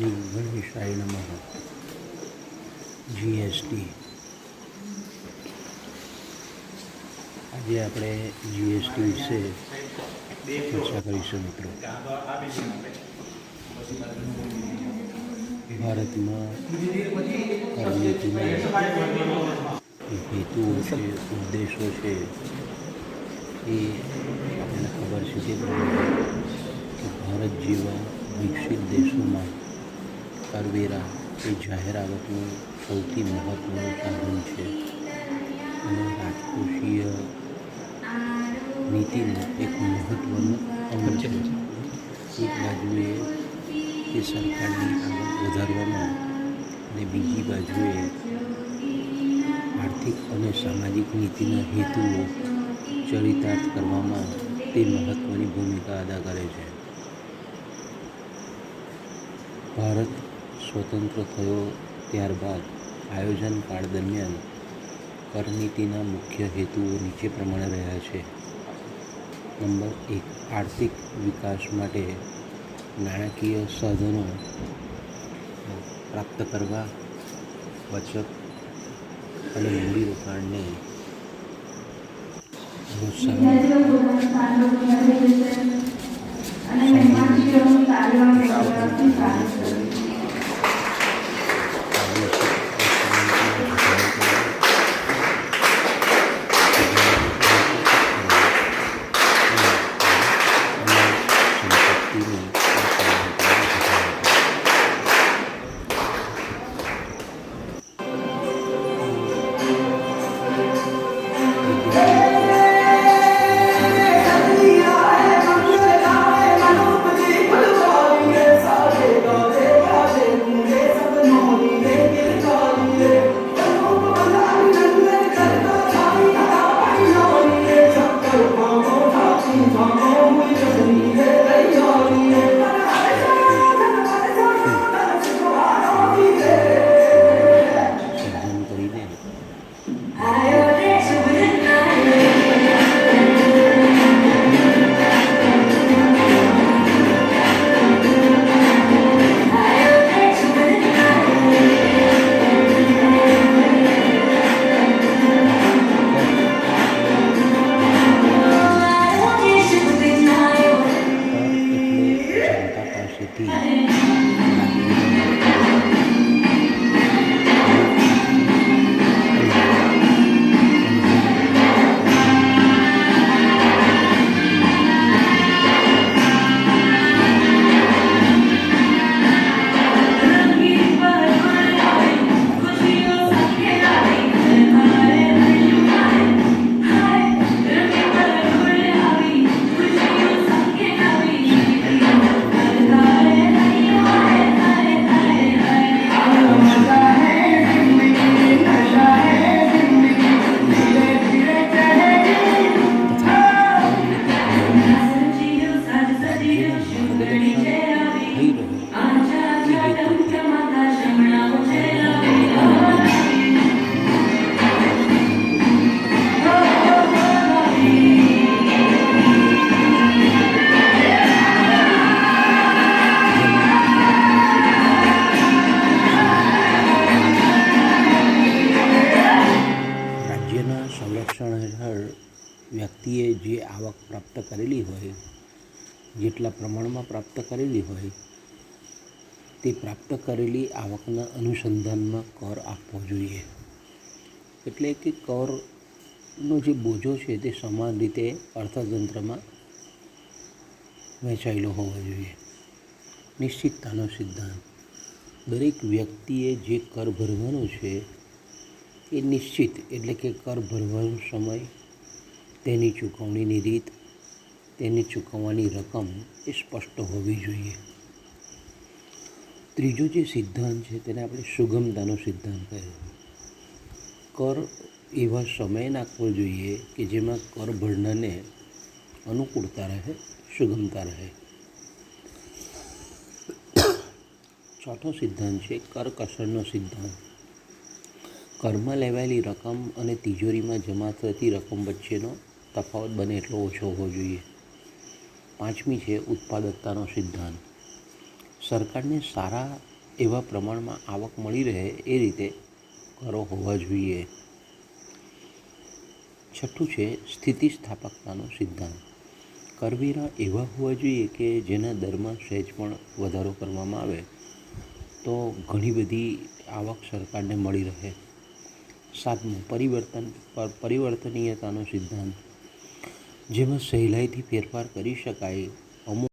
શ્રી ગણેશાય નમઃ. જીએસટી. આજે આપણે જીએસટી વિશે ચર્ચા કરીશું મિત્રો. ભારતમાં કરનીતિના હેતુઓ છે, ઉદ્દેશો છે, એ આપણને ખબર છે કે ભારત જેવા વિકસિત દેશોમાં કરવેરા એ જાહેર આવકનું સૌથી મહત્ત્વનું સાધન છે અને રાજકોષીય નીતિનું એક મહત્ત્વનું અંગ છે. એક બાજુએ તે સરકારની આવક વધારવામાં અને બીજી બાજુએ આર્થિક અને સામાજિક નીતિના હેતુઓ ચરિતાર્થ કરવામાં તે મહત્ત્વની ભૂમિકા અદા કરે છે. ભારત સ્વતંત્ર થયો ત્યારબાદ આયોજન કાળ દરમિયાન કરનીતિના મુખ્ય હેતુઓ નીચે પ્રમાણે રહ્યા છે. નંબર 1, આર્થિક વિકાસ માટે નાણાકીય સાધનો પ્રાપ્ત કરવા, બચત અને મૂડીરોકાણને સંરક્ષણ હેઠળ વ્યક્તિએ જે આવક પ્રાપ્ત કરેલી હોય, જેટલા પ્રમાણમાં પ્રાપ્ત કરેલી હોય, તે પ્રાપ્ત કરેલી આવકના અનુસંધાનમાં કર આપવો જોઈએ. એટલે કે કરનો જે બોજો છે તે સમાન રીતે અર્થતંત્રમાં વહેંચાયેલો હોવો જોઈએ. નિશ્ચિતતાનો સિદ્ધાંત. દરેક વ્યક્તિએ જે કર ભરવાનો છે એ નિશ્ચિત એટલે કે કર ભરવાનો સમય, તેની ચૂકવણીની રીત, તેની ચૂકવવાની રકમ એ સ્પષ્ટ હોવી જોઈએ. ત્રીજો જે સિદ્ધાંત છે તેને આપણે સુગમતાનો સિદ્ધાંત કહેવાય. કર એવા સમયે નાખવો જોઈએ કે જેમાં કર ભરનારને અનુકૂળતા રહે, સુગમતા રહે. ચોથો સિદ્ધાંત છે કરકસરનો સિદ્ધાંત. કરમાં લેવાયેલી રકમ અને તિજોરીમાં જમા થતી રકમ વચ્ચેનો તફાવત બને એટલો ઓછો હોવો જોઈએ. પાંચમી છે ઉત્પાદકતાનો સિદ્ધાંત. સરકારને સારા એવા પ્રમાણમાં આવક મળી રહે એ રીતે કરો હોવા જોઈએ. છઠ્ઠું છે સ્થિતિસ્થાપકતાનો સિદ્ધાંત. કરવેરા એવા હોવા જોઈએ કે જેના દરમાં સહેજ પણ વધારો કરવામાં આવે તો ઘણી બધી આવક સરકારને મળી રહે. સાતમું પરિવર્તનીયતાનો સિદ્ધાંત, જેમાં સહેલાઈથી ફેરફાર કરી શકાય. અમુક